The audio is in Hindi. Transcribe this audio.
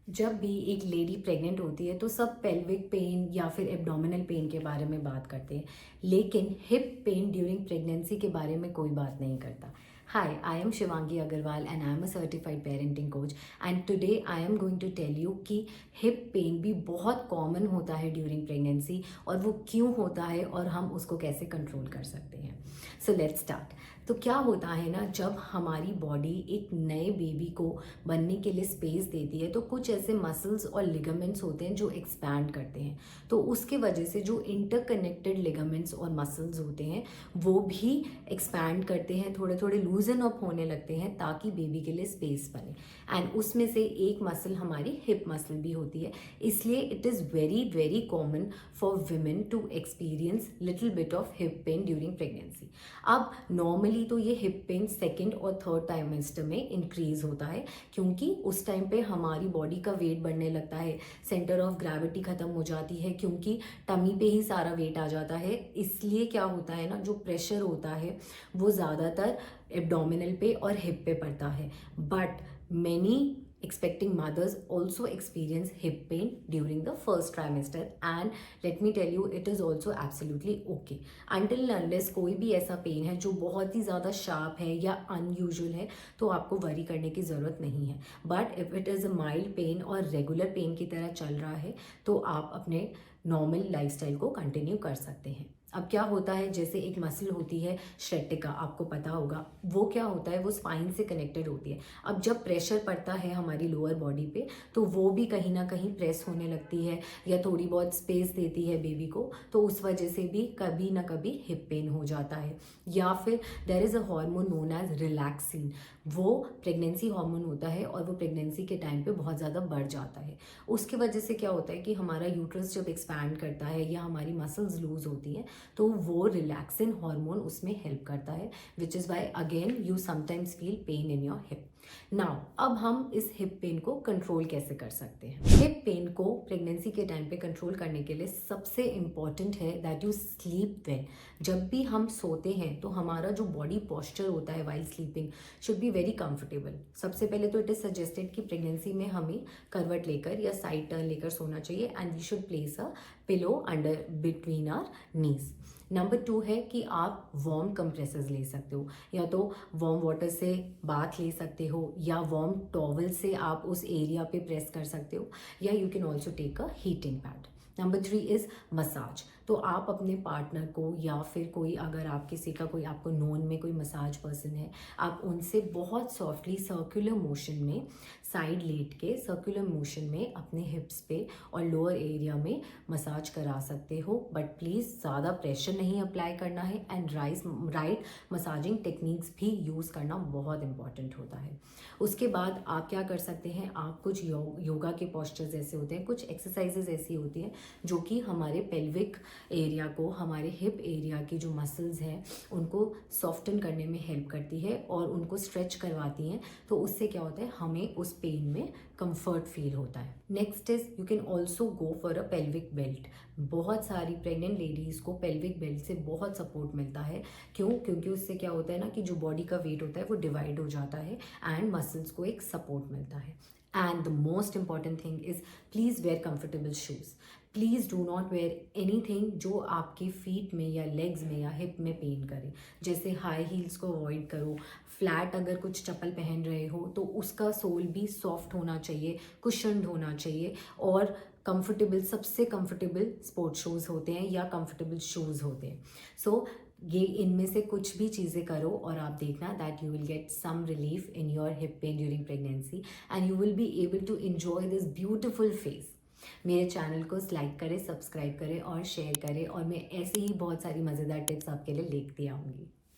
जब भी एक लेडी प्रेग्नेंट होती है तो सब पेल्विक पेन या फिर एब्डोमिनल पेन के बारे में बात करते हैं, लेकिन हिप पेन ड्यूरिंग प्रेगनेंसी के बारे में कोई बात नहीं करता. Hi, I am Shivangi Agarwal and I am a certified parenting coach, and today I am going to tell you कि हिप पेन भी बहुत कॉमन होता है ड्यूरिंग प्रेगनेंसी और वो क्यों होता है और हम उसको कैसे कंट्रोल कर सकते हैं. So let's start. तो क्या होता है ना, जब हमारी बॉडी एक नए बेबी को बनने के लिए स्पेस देती है तो कुछ ऐसे मसल्स और लिगामेंट्स होते हैं जो एक्सपैंड करते हैं. तो उसके वजह से जो इंटरकनेक्टेड लिगामेंट्स और मसल्स होते हैं वो भी एक्सपैंड करते हैं, थोड़े थोड़े लूजन अप होने लगते हैं ताकि बेबी के लिए स्पेस बने. एंड उसमें से एक मसल हमारी हिप मसल भी होती है. इसलिए it is very very common for women to experience little bit of hip pain during pregnancy. अब नॉर्मली तो ये हिप पेन सेकेंड और थर्ड ट्राइमेस्टर में इंक्रीज होता है, क्योंकि उस टाइम पे हमारी बॉडी का वेट बढ़ने लगता है, सेंटर ऑफ ग्रेविटी खत्म हो जाती है, क्योंकि टमी पे ही सारा वेट आ जाता है. इसलिए क्या होता है ना, जो प्रेशर होता है वो ज़्यादातर एब्डोमिनल पे और हिप पे पड़ता है. But many expecting mothers also experience hip pain during the first trimester, and let me tell you it is also absolutely okay until unless कोई भी ऐसा पेन है जो बहुत ही ज़्यादा शार्प है या अनयूजुअल है तो आपको वरी करने की ज़रूरत नहीं है. But if it is a mild pain और रेगुलर पेन की तरह चल रहा है तो आप अपने नॉर्मल लाइफस्टाइल को कंटिन्यू कर सकते हैं. अब क्या होता है, जैसे एक मसल होती है श्रेटिका, आपको पता होगा, वो क्या होता है, वो स्पाइन से कनेक्टेड होती है. अब जब प्रेशर पड़ता है हमारी लोअर बॉडी पे तो वो भी कहीं ना कहीं प्रेस होने लगती है या थोड़ी बहुत स्पेस देती है बेबी को, तो उस वजह से भी कभी ना कभी हिप पेन हो जाता है. या फिर there is a hormone known as relaxin. वो प्रेगनेंसी हार्मोन होता है और वो प्रेगनेंसी के टाइम पे बहुत ज़्यादा बढ़ जाता है. उसकी वजह से क्या होता है कि हमारा यूट्रस जब एक्सपैंड करता है या हमारी मसल्स लूज होती हैं तो वो रिलैक्सिन हार्मोन उसमें हेल्प करता है, which is why again you sometimes feel pain in your hip. Now अब हम इस हिप पेन को कंट्रोल कैसे कर सकते हैं. हिप पेन को प्रेगनेंसी के टाइम पे कंट्रोल करने के लिए सबसे इम्पॉर्टेंट है दैट यू स्लीप वेल. जब भी हम सोते हैं तो हमारा जो बॉडी पोस्चर होता है while sleeping should be very comfortable. सबसे पहले तो इट इज़ सजेस्टेड कि प्रेगनेंसी में हमें करवट लेकर या साइड टर्न लेकर सोना चाहिए, and we should place a pillow under between our knees. Number 2 है कि आप वार्म कंप्रेसर्स ले सकते हो, या तो वार्म वाटर से बाथ ले सकते हो या वार्म टॉवल से आप उस एरिया पे प्रेस कर सकते हो, या you can also take a heating pad. Number 3 is massage. तो आप अपने पार्टनर को या फिर कोई, अगर आप किसी का कोई आपको नोन में कोई मसाज पर्सन है, आप उनसे बहुत सॉफ्टली सर्कुलर मोशन में साइड लेट के सर्कुलर मोशन में अपने हिप्स पे और लोअर एरिया में मसाज करा सकते हो. बट प्लीज़ ज़्यादा प्रेशर नहीं अप्लाई करना है, एंड राइट मसाजिंग टेक्निक्स भी यूज़ करना बहुत इंपॉर्टेंट होता है. उसके बाद आप क्या कर सकते हैं, आप कुछ योगा के पोस्चर्स ऐसे होते हैं, कुछ एक्सरसाइजेज ऐसी होती हैं जो कि हमारे पेल्विक एरिया को, हमारे हिप एरिया की जो मसल्स हैं उनको सॉफ्टन करने में हेल्प करती है और उनको स्ट्रेच करवाती हैं. तो उससे क्या होता है, हमें उस पेन में कंफर्ट फील होता है. Next is you can also go for a pelvic belt. बहुत सारी प्रेग्नेंट लेडीज़ को पेल्विक बेल्ट से बहुत सपोर्ट मिलता है. क्यों? क्योंकि उससे क्या होता है ना कि जो बॉडी का वेट होता है वो डिवाइड हो जाता है एंड मसल्स को एक सपोर्ट मिलता है. And the most important thing is please where comfortable shoes. Please do not wear anything जो आपके फीट में या लेग्स में या हिप में पेन करे. जैसे हाई हील्स को अवॉइड करो. फ्लैट अगर कुछ चप्पल पहन रहे हो तो उसका सोल भी सॉफ्ट होना चाहिए, कुशन्ड होना चाहिए, और कंफर्टेबल, सबसे कंफर्टेबल स्पोर्ट्स शूज़ होते हैं या कंफर्टेबल शूज़ होते हैं. सो ये इनमें से कुछ भी चीज़ें करो और आप देखना that you will get some relief in your hip pain during pregnancy, and you will be able to enjoy this beautiful phase. मेरे चैनल को लाइक करें, सब्सक्राइब करें और शेयर करें, और मैं ऐसी ही बहुत सारी मज़ेदार टिप्स आपके लिए लेती आऊँगी.